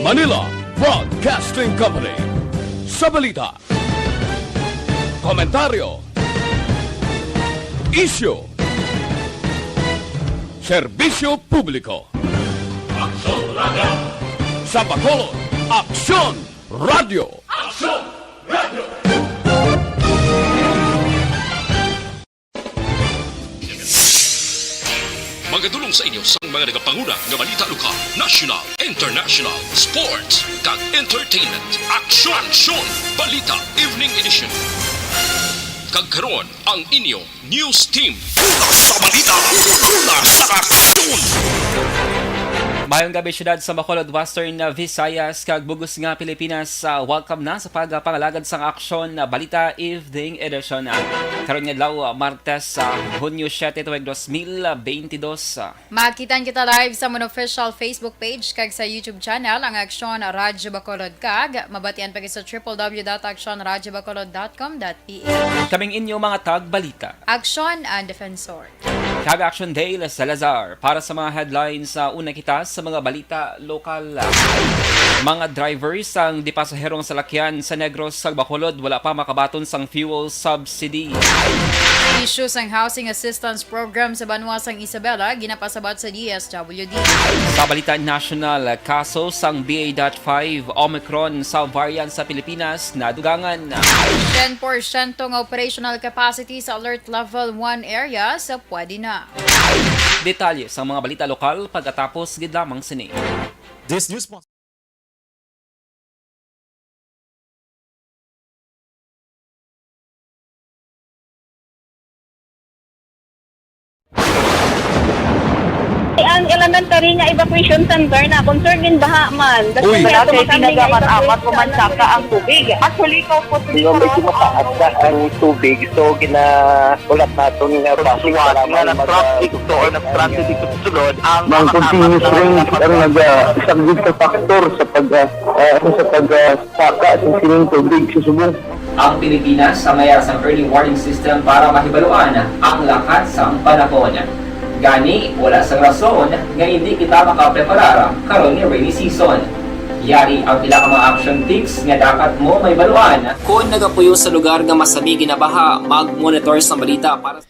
Manila Broadcasting Company. Sa balita, komentaryo, isyu, serbisyo publiko. Aksyon Radio! Sa Bacolod, Aksyon Radio! Aksyon Radio! Magadulong sa inyo sa mga nagapanguna ng balita lokal, national, international, sports, kag entertainment. Aksyon! Balita Evening Edition. Kagkaroon ang inyong news team. Una sa balita, una sa aksyon! Mayong gabi syudad sa Bacolod, Western Visayas, kag bugos nga Pilipinas. Welcome na sa pagpangalagad sang aksyon na Balita Evening Edition. Karon nga adlaw Martes, Hunyo 7, 2022. Makitan kita live sa mon official Facebook page kag sa YouTube channel ang Aksyon Radyo Bacolod kag mabatian pa sa www.aksyonradyobacolod.com.ph. Kaming inyo mga tag-balita. Aksyon and Defensor. Kag Action Dale Salazar para sa mga headlines sa una kita sa mga balita lokal. Mga drivers ang di pasaherong salakyan sa Negros sa Bacolod wala pa makabaton sang fuel subsidy. Issues ang Housing Assistance Program sa Banwa sang Isabela ginapasabat sa DSWD. Sa balita national, kaso sang BA.5 Omicron sa variant sa Pilipinas nadugangan. 10% ng operational capacity sa Alert Level 1 area sa pwede na. Detalye sa mga balita lokal pagkatapos gid lamang sini. This news ang elementary nga evacuation center na concern din baha man. Uy, dati pinagamat-amat kumansaka ang tubig. Actually, ko po Yung medyo mataas na ang tubig, so ginaulat natin nga Pasiwag nga nag-traffic to or nag-traffic dito sa sulod ang Mang continuous range ang nag-isang sa factor sa pagsaka sa sining tubig sa subong. Ang Pilipinas sa mayroon sa early warning system para mahibaluan ang lakas ng panahon. Gani, wala sang rason nga hindi kita makapreparar karon ni rainy season. Yari ang pila ka mga action tips nga dapat mo may baluan. Kung nagapuyo sa lugar nga masabi ginabaha, mag-monitor sa balita para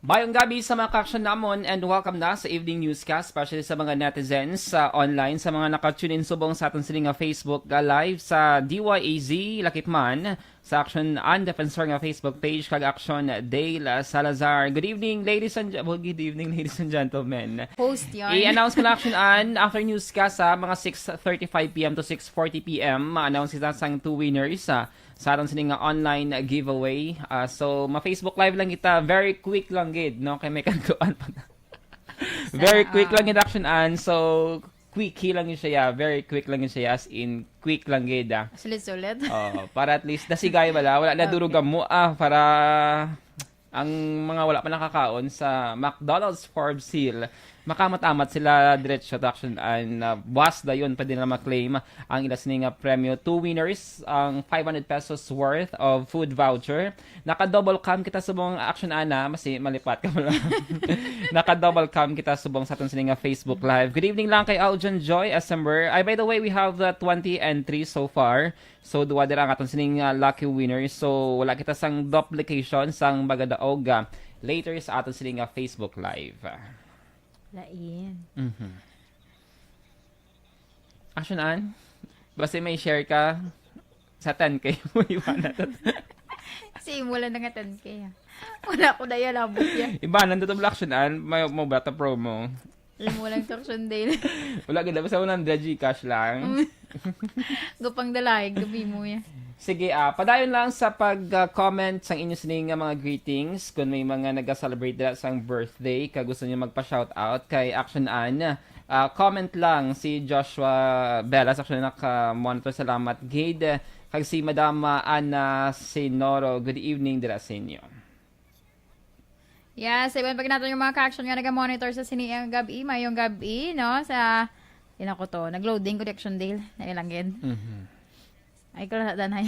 Mayong gabi sa mga ka-action namon and welcome na sa evening newscast, especially sa mga netizens online, sa mga nakatune in subong sa aton sining Facebook live sa DYAZ Lakitman, sa Action and Defensor nga Facebook page kag Action Dale Salazar. Good evening ladies and gentlemen. Post yan. I-announce ko na Action and after newscast sa mga 6:35 PM to 6:40 PM, ma-announce kita sang two winners sa aton sining online giveaway. So ma-Facebook live lang kita, very quick lang gid, no, kay may kantuan pa. Very quick lang gid Action and so quickie lang yun siya, very quick lang yun siya, as in quick lang gid. Sulit-sulit. Para at least nasigay wala na durugan mo para ang mga wala pa nakakaon sa McDonald's Forbes Hill, makamatamat sila diretso to Action and buwas da yun pwede na ma-claim ang ilas ning premyo. Two winners ang 500 pesos worth of food voucher. Naka-double cam kita subong Action ana, malipat ka mo lang. Naka-double cam kita subong sa aton sining Facebook live. Good evening lang kay Aljan Joy Assember. By the way, we have 20 entries so far. So duwa dira ang aton sining lucky winner. So wala kita sang duplication sang bagadaog later sa aton sining Facebook live. Lain. Action an? Basta may share ka sa 10K mo iwanan. Kasi wala na nga 10K. Wala ko daya labot yan. Iba, nandito mo action an, may mo bata promo. Alam mo lang Action Dale. Wala ganda, basta 100 Gcash lang. Gupang dalay, gabi mo yan. Sige, padayon lang sa pag-comment sa inyo sining mga greetings. Kung may mga nag-celebrate dila sang birthday, kag gusto niyo magpa-shoutout kay Action An, comment lang si Joshua Bellas, actually naka-monitor, salamat Gade, kag si Madam Ana Senoro, good evening dila sa inyo. Yes, iban pag natin yung mga ka-action nga nag-monitor sa siniyang gabi, mayong gabi, no, sa, yun ako to, nag-loading ko di Action Dale, nailangin. Ay, ko na danay.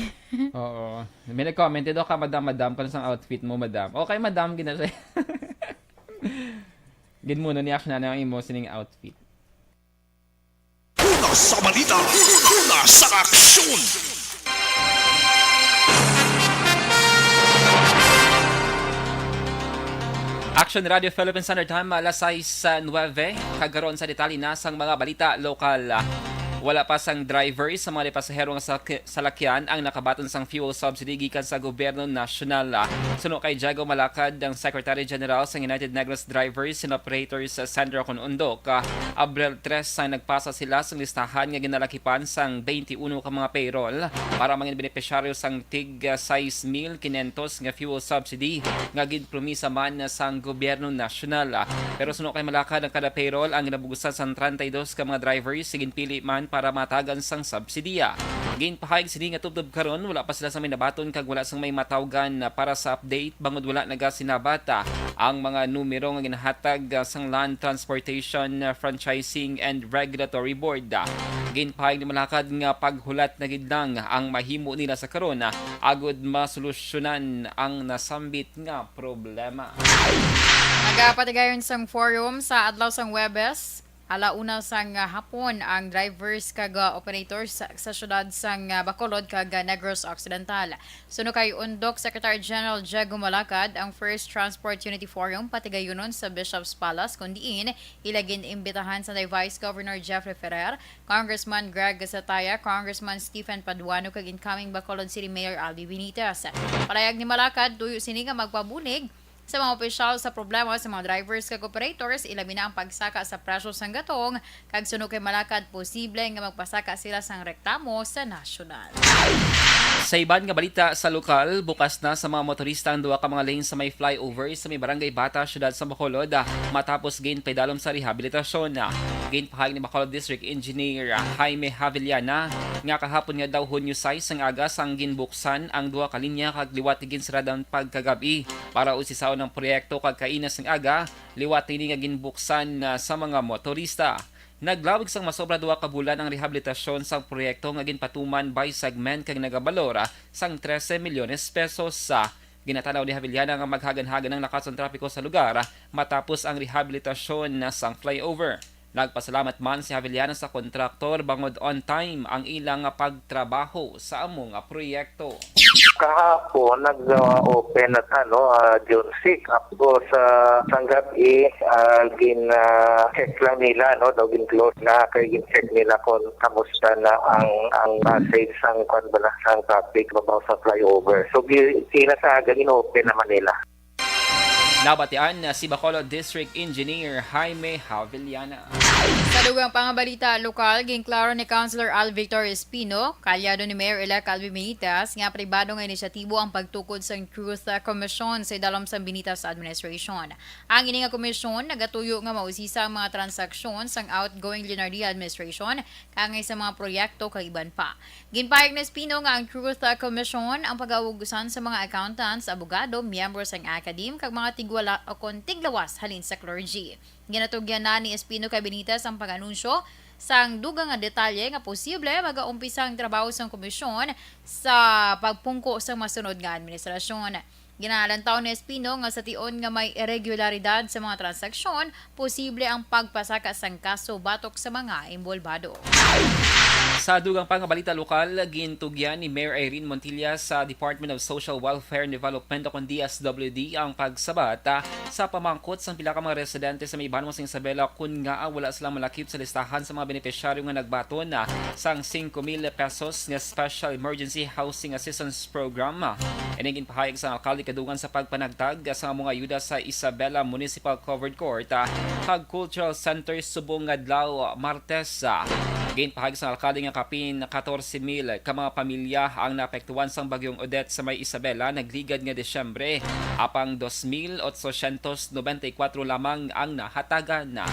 Oo. May nag-comment daw ka, madam, pa sa outfit mo, madam. Okay, madam, ginasay. Gin muna ni Action na ang imo sining outfit. sa balita, una sa aksyon. Action Radio Philippine Standard Time, alas 6:09. Kagaroon sa detalye na sang mga balita lokal. Wala pa sang driver sa mga pasahero nga salakyan ang nakabaton sang fuel subsidy gikan sa gobyerno nasyonal. Suno kay Jago Malakad, ang Secretary General sa United Negros Drivers and Operators Sandra Conundok. Abril 3 sang nagpasa sila sang listahan nga ginalakipan sang 21 ka mga payroll para mga benepisyaryo sang tig 6,500 nga fuel subsidy nga ginpromisa man sang gobyerno nasyonal. Pero suno kay Malakad, ang kada payroll ang ginabugusan sang 32 ka mga drivers ginpili man para matagan sang subsidiya. Ginpahayag sini nga tubtob karon wala pa sila sa may nabaton kag wala sang may matawgan para sa update bangod wala nagasinabata ang mga numero nga ginahatag sang Land Transportation Franchising and Regulatory Board. Ginpahayag ni Malakad nga paghulat na gid lang ang mahimo nila sa karon agud masolusyonan ang nasambit nga problema. Nagapatigayon sang forum sa adlaw sang Webes. Alauna sang hapon ang drivers kag operators sa syudad sang Bacolod kag Negros Occidental. Suno kay Undok Secretary General Jago Malakad, ang First Transport Unity Forum patigayunon sa Bishop's Palace kundiin ilagin imbitahan sa Vice Governor Jeffrey Ferrer, Congressman Greg Gasataya, Congressman Stephen Paduano kag incoming Bacolod City Mayor Albi Benitez. Palayag ni Malakad tuyo sini nga magpabulig sa mga opisyal sa problema sa mga drivers kag operators, ilabi na ang pagsaka sa presyo sang gatong kag suno kay Malakad posible nga magpasaka sila sang reklamo sa nasyonal. Sa iban nga balita sa lokal, bukas na sa mga motorista ang duwa ka mga lane sa may flyover sa may Barangay Bata, syudad sa Bacolod matapos ginpaidalom sa rehabilitasyon. Ginpahayag ni Bacolod District Engineer Jaime Javillana nga kahapon nga daw Hunyo 6 ang aga sang ginbuksan ang duwa ka linya kag liwat gin saradang pagkagabi para usisaw ng proyekto kag kainas ng aga liwat ini nga ginbuksan sa mga motorista. Naglawig sang masobra 2 ka bulan ang rehabilitasyon sang proyekto nga ginpatuman by segment kag nagabalora sang 13 milyones pesos sa ginatanaw ni Javillana nga maghagan-hagan ng lakas ng trapiko sa lugar matapos ang rehabilitasyon sang flyover. Nagpasalamat man si Javillana sa kontraktor bangod on time ang ilang pagtrabaho sa among proyekto. Kahapon nag-open at June 6 ako sa gabi check lang nila daw gin-close na kay gin-check nila kung kamusta na ang passage sang sang traffic babaw sa flyover. So sinasaga gin-open naman nila. Nabatian si Bacolod District Engineer Jaime Javillana. Sa dugang pangabalita lokal, ginklaro ni Councilor Al Victor Espino, kalyado ni Mayor-elect Albi Benitez, nga pribado nga inisyatibo ang pagtukod sa Truth Commission sa idalom sa Benitez Administration. Ang ini nga komisyon nagatuyo nga mausisa ang mga transaksyon sang outgoing Leonardia Administration kangay sa mga proyekto kag iban pa. Ginpahayag ni Espino nga ang Truth Commission ang pag-augusan sa mga accountants, abogado, miyembro sang academe kag mga tigwala o tiglawas halin sa clergy. Ginatugyan na ni Espino kay Benitez ang pag-anunsyo sang dugang nga detalye nga posible mag-aumpisa ang trabaho sang komisyon sa pagpungko sa masunod nga administrasyon. Ginalantaw ni Espino nga sa tion nga may irregularidad sa mga transaksyon, posible ang pagpasaka sang kaso batok sa mga imbolbado. Sa dugang pangabalita lokal, gintugyan ni Mayor Irene Montilla sa Department of Social Welfare and Development o DSWD ang pagsabat sa pamangkot sa pila ka mga residente sa may Banwas ng Isabela kung nga wala silang malakip sa listahan sa mga benepisyaryo nga nagbaton sang 5,000 pesos nga Special Emergency Housing Assistance Program. Inigin pahayag sa alkalde kadungan sa pagpanagtag sa mga ayuda sa Isabela Municipal Covered Court kag Cultural Center subong adlaw Martes. Ginpahayag sa alkalde nga kapin 14,000 ka mga pamilya ang naapektuhan sang bagyong Odette sa may Isabela nagligad nga Desyembre. Apang 2,894 lamang ang nahatagan na.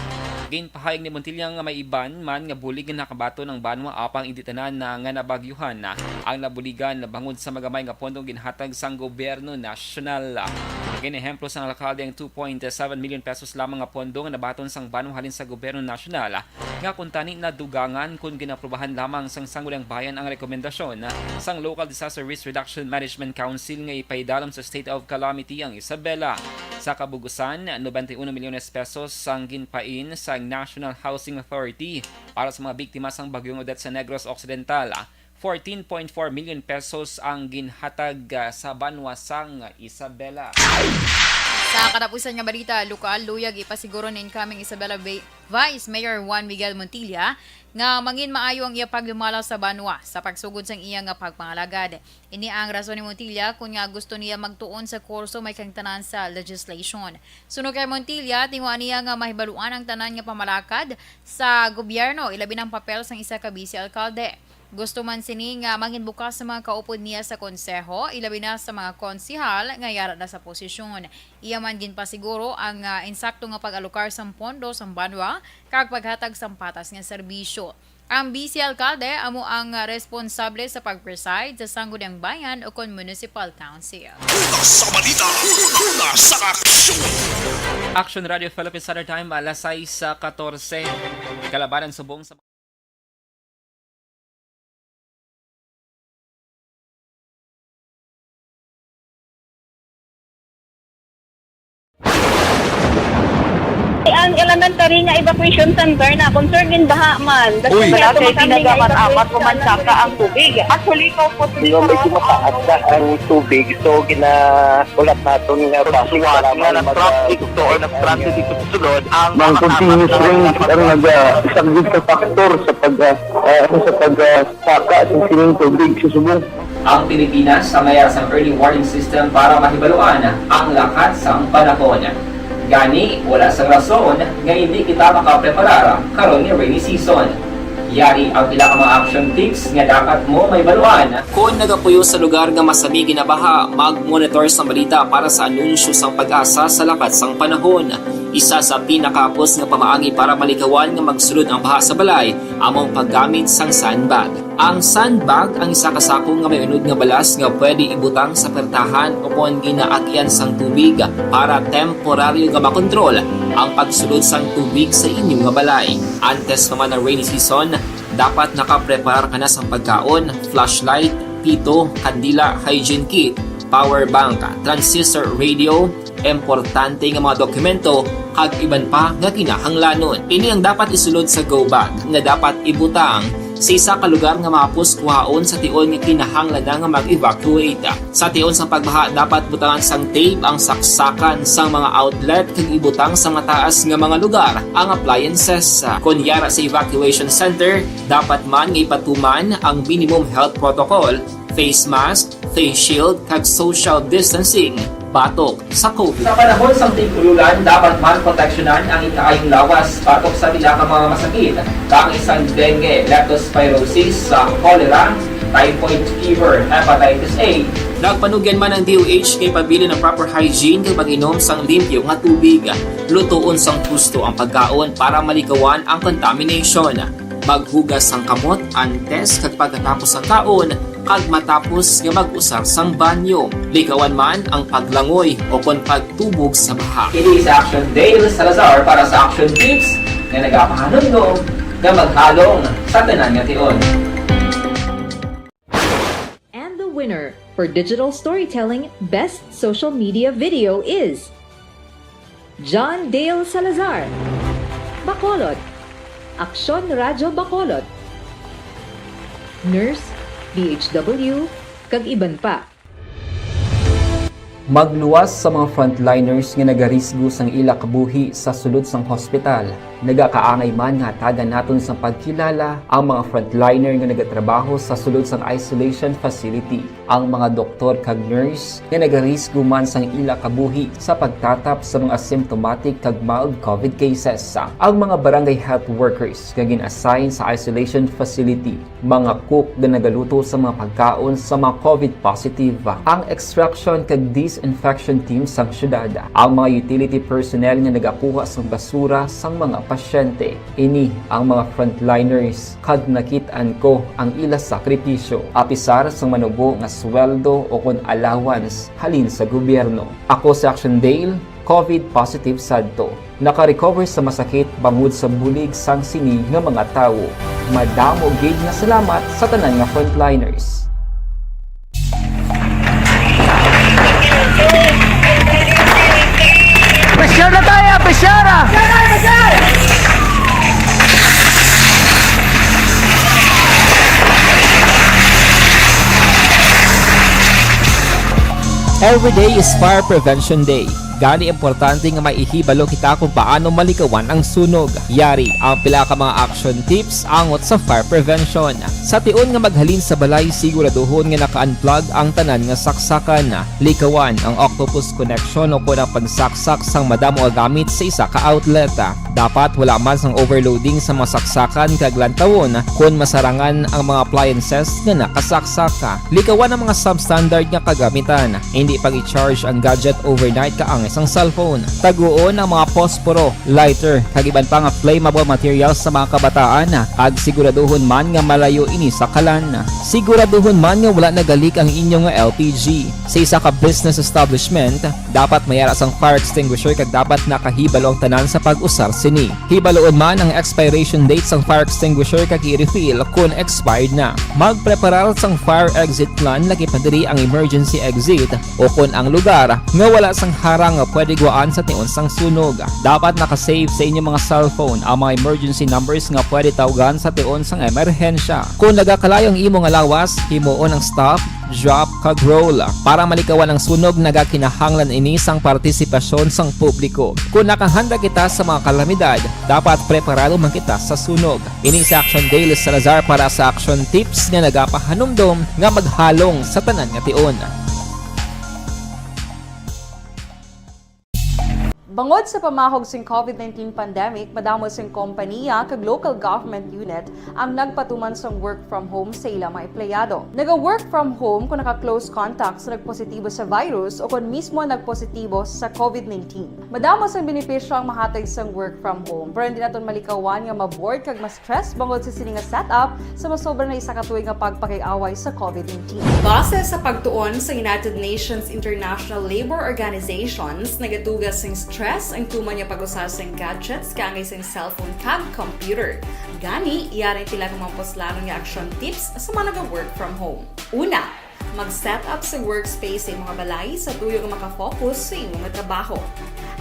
Ginpahayag ni Montilla nga may iban man nga bulig nga nakabato ng banwa apang hindi tanan na nga nabagyuhan ang nabuligan bangod sa magamay nga pondong ginhatag sang gobyerno nasyonal. Ginehemplo sa alkalde ang 2.7 million pesos lamang nga pondo nga nabaton sang Banwa halin sa gobyerno nasyonal nga kuntani na dugangan kung ginaprubahan lamang sang Sangguniang Bayan ang rekomendasyon sang Local Disaster Risk Reduction Management Council nga ipaidalam sa state of calamity ang Isabela. Sa kabugusan, 91 milyones pesos sang ginpain sa National Housing Authority para sa mga biktima sang bagyong Odette sa Negros Occidental. 14.4 million pesos ang ginhatag sa Banwa sang Isabela. Sa katapusan nga balita, lokal luyag ipasiguro ni incoming Isabela Vice Mayor Juan Miguel Montilla nga mangin maayo ang iya paglumalaw sa Banwa sa pagsugod sang iya nga pagpangalagad. Ini ang rason ni Montilla kung nga gusto niya magtuon sa kurso may kangtanan sa legislation. Suno kay Montilla, tinguan niya nga mahibaluan ang tanan nga pamalakad sa gobyerno, ilabi ng papel sang isa ka vice alkalde. Gusto man sini nga mangin bukas sa mga kaupod niya sa konseho, ilabi na sa mga konsihal nga yara na sa posisyon. Iya man din pa siguro ang insakto nga pag-alokar sang pondo sa Banwa kag paghatag sang patas nga serbisyo. Ang vice alkalde amo ang responsable sa pag-preside sa Sangguniang Bayan o kon Municipal Council. Una sa balita, una sa aksyon. Action Radio Philippines Standard Time alas 6:14. Kalabanan subong sa Ang elementary nga evacuation center na concern din baha man. Uy. Kaya Kaya pinagaman amat kumansaka ang tubig. Actually, ko po Di ba medyo mataas na ang tubig, so ginaulat natin nga Pagsiwas nga ng traffic to or ng transit dito sa sulod ang Mang continuous rain ang isang good na factor sa pagsaka at sining tubig sa subong. ang Pilipinas sa mayroon sa early warning system para mahibaluan ang lakat sa panahon. Gani, wala sa rason nga hindi kita makapreparar karon ni rainy season. Yari ang pila ka mga action tips nga dapat mo may baluan. Kung nagapuyo sa lugar nga masabi ginabaha, mag-monitor sa balita para sa anunsyo sang pag-asa sa lakat sang panahon. Isa sa pinakapos nga pamaagi para malikawan nga magsulod ang baha sa balay, among paggamit sang sandbag. Ang sandbag ang isa kasako nga may unod nga balas nga pwede ibutang sa pertahan upon ginaagyan sang tubig para temporaryo nga makontrol ang pagsulod sang tubig sa inyong nga balay. Antes naman ng rainy season, dapat nakapreparar ka na sa pagkaon, flashlight, pito, kandila, hygiene kit, power bank, transistor radio, importante nga mga dokumento, kag iban pa nga kinahanglanon. Ini ang dapat isulod sa go bag nga dapat ibutang sa isa ka lugar nga mapus kuhaon sa tion nga kinahanglan nga mag-evacuate. Sa tion sa pagbaha dapat butangan sang tape ang saksakan sang mga outlet kag ibutang sa mataas nga mga lugar ang appliances. Kunyara sa evacuation center, dapat man nga ipatuman ang minimum health protocol, face mask, face shield kag social distancing. Batok sa COVID. Sa panahon sa tigululan, dapat man proteksyonan ang ikaayong lawas batok sa pila ka mga masakit. Kang isang dengue, leptospirosis, cholera, typhoid fever, hepatitis A. Nagpanugyan man ang DOH kay pabili ng proper hygiene kay pag-inom sang limpyo nga tubig. Lutuon sang husto ang pagkaon para malikawan ang contamination. Maghugas sang kamot antes kag pagkatapos ang kaon kag matapos nga mag-usar sang banyo. Likawan man ang paglangoy o kon pagtubog sa baha. Kini sa Action Dale Salazar para sa Action Tips nga nagapahanong nga maghalong sa tanan nga tion. And the winner for Digital Storytelling Best Social Media Video is John Dale Salazar, Bacolod, Aksyon Radyo Bacolod, Nurse, DHW, kag iban pa. Magluwas sa mga frontliners nga nagarisgo sang ila kabuhi sa sulod sang hospital. Nagakaangay man nga tagan naton sa pagkilala ang mga frontliner nga nagatrabaho sa sulod sang isolation facility. Ang mga doktor kag nurse nga nagarisgo man sang ila kabuhi sa pagtatap sa mga asymptomatic kag mild COVID cases. Ang mga barangay health workers nga gin-assign sa isolation facility, mga cook nga nagaluto sa mga pagkaon sa mga COVID positive. Ang extraction kag disinfection team sang syudad. Ang mga utility personnel nga nagakuha sang basura sang mga pasyente. Ini ang mga frontliners kag nakit-an ko ang ila sakripisyo. Apisar sang manubo nga sweldo o kun allowance halin sa gobyerno. Ako si Action Dale, COVID positive sadto. Naka-recover sa masakit bangod sa bulig sang sini nga mga tawo. Madamo gid nga salamat sa tanan nga frontliners. Pressure na tayo! Pressure! Every day is Fire Prevention Day. Gani importante nga maihibalo kita kung paano malikawan ang sunog. Yari ang pila ka mga action tips angot sa fire prevention. Sa tion nga maghalin sa balay, siguraduhon nga naka-unplug ang tanan nga saksakan. Likawan ang octopus connection o kung ang pagsaksak sang madamo nga gamit sa isa ka outlet. Dapat wala man sang overloading sa mga saksakan kag lantawon kung masarangan ang mga appliances nga nakasaksaka. Likawan ang mga substandard nga kagamitan. Hindi pag i-charge ang gadget overnight kaang isang cellphone. Taguon ang mga posporo, lighter, kag iban pa nga flammable materials sa mga kabataan. Ag siguraduhon man nga malayo ini sa kalan. Siguraduhon man nga wala nagalik ang inyong nga LPG. Sa isa ka business establishment, dapat mayara sang fire extinguisher kag dapat nakahibalo ang tanan sa pag-usar sini. Hibaloon man ang expiration date sang fire extinguisher kag i-refill kung expired na. Magpreparar sang fire exit plan laki padiri ang emergency exit o kung ang lugar nga wala sang harang nga pwede guwaan sa tion sang sunog. Dapat nakasave sa inyong mga cellphone ang mga emergency numbers nga pwede tawagan sa tion sang emerhensya. Kung nagakalayo ang imong lawas, himuon ang stop, drop kag roll para malikawan ang sunog. Nagakinahanglan ini sang partisipasyon sang publiko. Kung nakahanda kita sa mga kalamidad, dapat preparado man kita sa sunog. Ini sa Action Dale Salazar para sa action tips nga nagapahanumdom nga maghalong sa tanan nga tion. Bangod sa pamahog sing COVID-19 pandemic, madamo sing kompanya kag local government unit ang nagpatuman sang work from home sa ilang mga empleyado. Naga-work from home kung naka-close contact sa nagpositibo sa virus o kung mismo nagpositibo sa COVID-19. Madamo sang benepisyo ang mahatag sang work from home, pero hindi naton malikawan nga ma-bored kag ma-stress bangod sa sini nga setup sa masobra na isa ka tuig nga pagpakiaway sa COVID-19. Base sa pagtuon sa United Nations International Labour Organizations, nagatugas sing stress ang tuman niya pag-usar sa gadgets kangay sa cellphone kag computer. Gani, iyaring tila ng mga poslano nga action tips sa mga nag-work from home. Una, mag-set up sa workspace sa mga balay sa tuyo nga makafocus sa imong trabaho.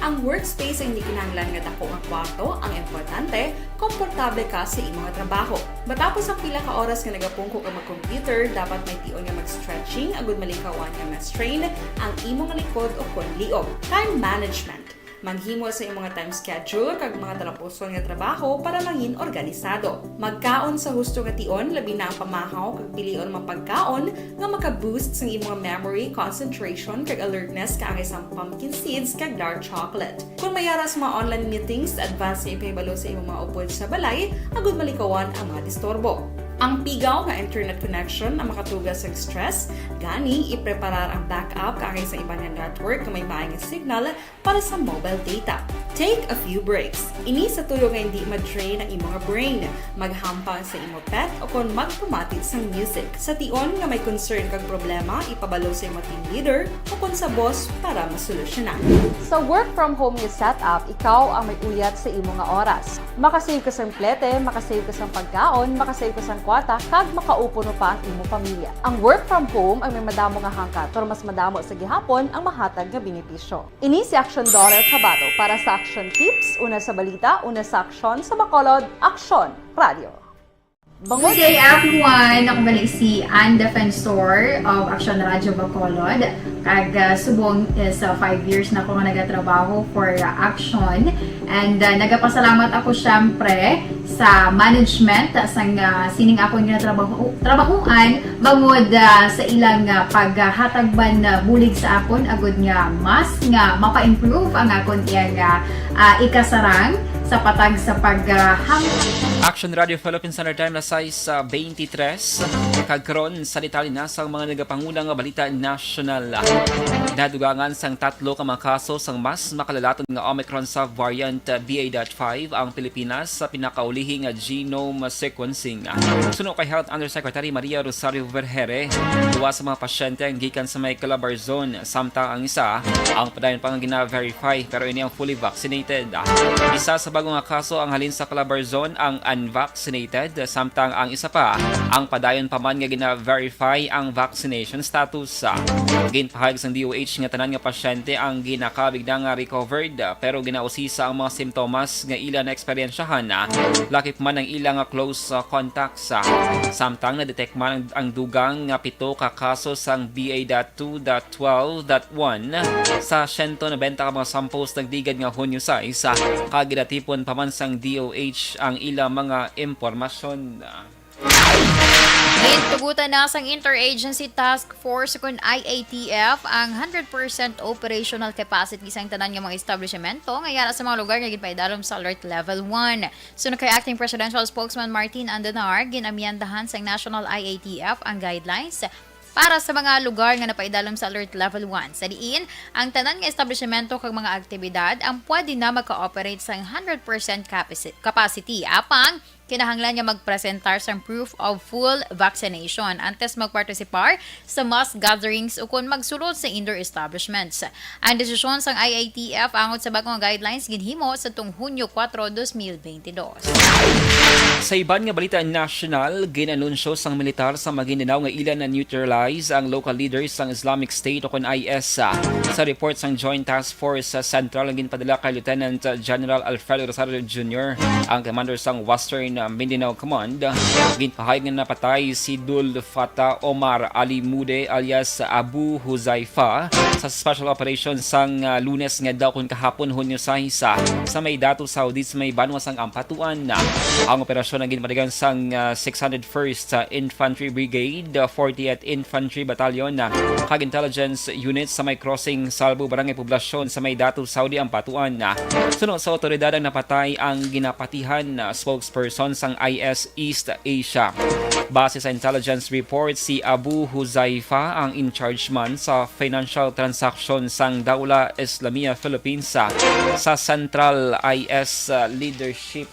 Ang workspace ay hindi kinahanglan nga dako nga kwarto, ang importante, komportable ka sa imong trabaho. Matapos ang pila ka oras nga nagapungko ka mag-computer, dapat may tion nga mag-stretching agud malikawan nga ma-strain ang imong likod o kon liog. Time management. Manghimo sa imong time schedule kag mga talapuson nga trabaho para mangin organisado. Magkaon sa husto nga tion, labi na ang pamahaw kag pilion mga pagkaon nga maka-boost sa imong memory, concentration kag alertness kaangay sa pumpkin seeds kag dark chocolate. Kung mayara sa mga online meetings, advance sa ipahibalo sa imong mga upod sa balay, agud malikawan ang mga disturbo. Ang pigaw nga internet connection ang makatugas sa stress, gani ipreparar ang backup kaangay sa ibang network na may maayong signal para sa mobile data. Take a few breaks. Ini sa tuyo nga hindi ma-drain ang imong brain, maghampang sa imong pet o kung magpumatit sa music. Sa tion nga may concern kag problema, ipabalo sa imong team leader o kung sa boss para masolusyonan. Sa work from home nga setup, ikaw ang may uyat sa imong nga oras. Makasave ka sa plete, makasave ka sa pagkaon, makasave ka sa kwata, kag makaupo no pa ang imong pamilya. Ang work from home ay may madamo nga hangkat, pero mas madamo sa gihapon ang mahatag nga benepisyo. Ini si Action Dorel Cabato para sa Action Tips, una sa balita, una sa aksyon sa Bacolod, Aksyon Radio. Good day everyone! Ako balik si Ann Defensor of Action Radio Bacolod. Kag subong sa 5 years na ako nga nagatrabaho for Action. And nagapasalamat ako syempre sa management sa sining ako nga trabahuan bangod sa ilang paghatag ban bulig sa akon agud nga mas nga mapa-improve ang akon iyang ikasarang sa patag sa Action Radio Philippines Standard Time na size 23. Kagkaroon sa detalye na sa mga nagapangulang balita national. Nadugangan sang 3 ka mga kaso sang mas makalalaton nga Omicron sa variant BA.5 ang Pilipinas sa pinakaulihing genome sequencing. Suno kay Health Undersecretary Maria Rosario Vergere, duwa sa mga pasyente ang gikan sa may Calabarzon, samtang ang isa ang padayon pang gina-verify pero ini ang fully vaccinated. Isa sa bagong nga kaso ang halin sa Calabarzon ang unvaccinated, samtang ang isa pa ang padayon pa man nga gina-verify ang vaccination status. Ginpahayag sang DOH nga tanan nga pasyente ang ginakabig na nga recovered pero ginausisa ang mga simptomas nga ila na eksperyensyahan lakip man ang ilang nga close contacts. Samtang na-detect man ang dugang nga 7 ka kaso sang BA.2.12.1 sa 190 ka mga samples nagdigad nga Hunyo 6 kagidatipon pa man sang DOH ang ilang mga impormasyon. Tugutan na sang Interagency Task Force kung IATF ang 100% operational capacity sang tanan nga mga establishmento ngayon sa mga lugar nga ginpaidalom sa Alert Level 1. Sunod kay Acting Presidential Spokesman Martin Andanar, ginamyandahan sang National IATF ang guidelines para sa mga lugar nga napaidalom sa Alert Level 1. Sa diin, ang tanan nga establishmento kag mga aktibidad ang pwede na magka-operate sa 100% capacity apang kinahanglan nga magpresentar sa proof of full vaccination antes magpartisipar sa mass gatherings o kung magsulod sa indoor establishments. Ang desisyon sang IATF angod sa bagong guidelines ginhimo sa tung Hunyo 4, 2022. Sa iban nga balita national, ginanunsyo sang militar sa Maguindanao nga ilan na neutralize ang local leaders sang Islamic State o kung IS. Sa report sang Joint Task Force sa Central ang ginpadala kay Lieutenant General Alfredo Rosario Jr., ang commander sang Western Mindanao Command, ginpahayag nga napatay si Dul Fatah Omar Ali Mude alias Abu Huzaifa sa special operations sang Lunes nga daw kung kahapon Hunyo 6 sa may Datu Saudi sa may banwas ang Ampatuan. Ang operasyon ang ginpadagan sang 601st Infantry Brigade, 40th Infantry Battalion kag intelligence unit sa may crossing Salvo Barangay Poblasyon sa may Datu Saudi Ampatuan. Sunod sa otoridad ang napatay ang ginapatihan spokesperson sang IS East Asia. Base sa intelligence report, si Abu Huzaifa ang in-charge man sa financial transaction sang Daula Islamia Philippines sa Central IS leadership.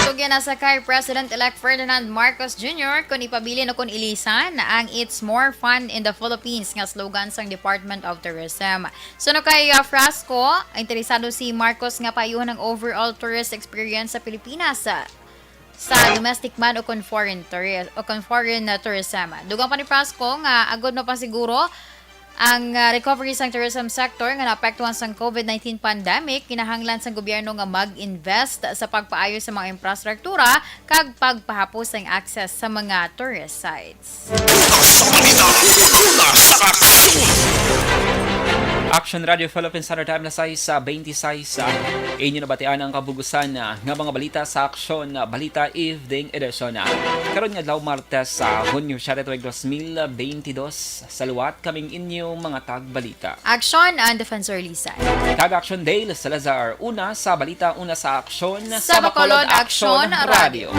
Tugyan na sa kay President-elect Ferdinand Marcos Jr. kung ipabilin o kung ilisan ang It's More Fun in the Philippines nga slogan sang Department of Tourism. Suno kay Frasco, interesado si Marcos nga payuhan ng overall tourist experience sa Pilipinas sa domestic man o kung foreign tourism. Dugang pa ni Frasco nga agod na pa siguro ang recovery sang tourism sector nga naapektuhan sang COVID-19 pandemic, kinahanglan sang gobyerno nga mag-invest sa pagpaayos sa mga infrastruktura kag pagpahapos ang access sa mga tourist sites. Action Radio Philippines Standard Time na size 26. Inyo na batian ang kabugusan nga mga balita sa Action Balita Evening Edition. Karon nga adlaw Martes sa Hunyo 7, 2022 sa luwat kaming inyong mga tagbalita. Action ang Defensor Lisa. Tag-Action Dale Salazar, una sa balita, una sa Action sa Bacolod Action Radio.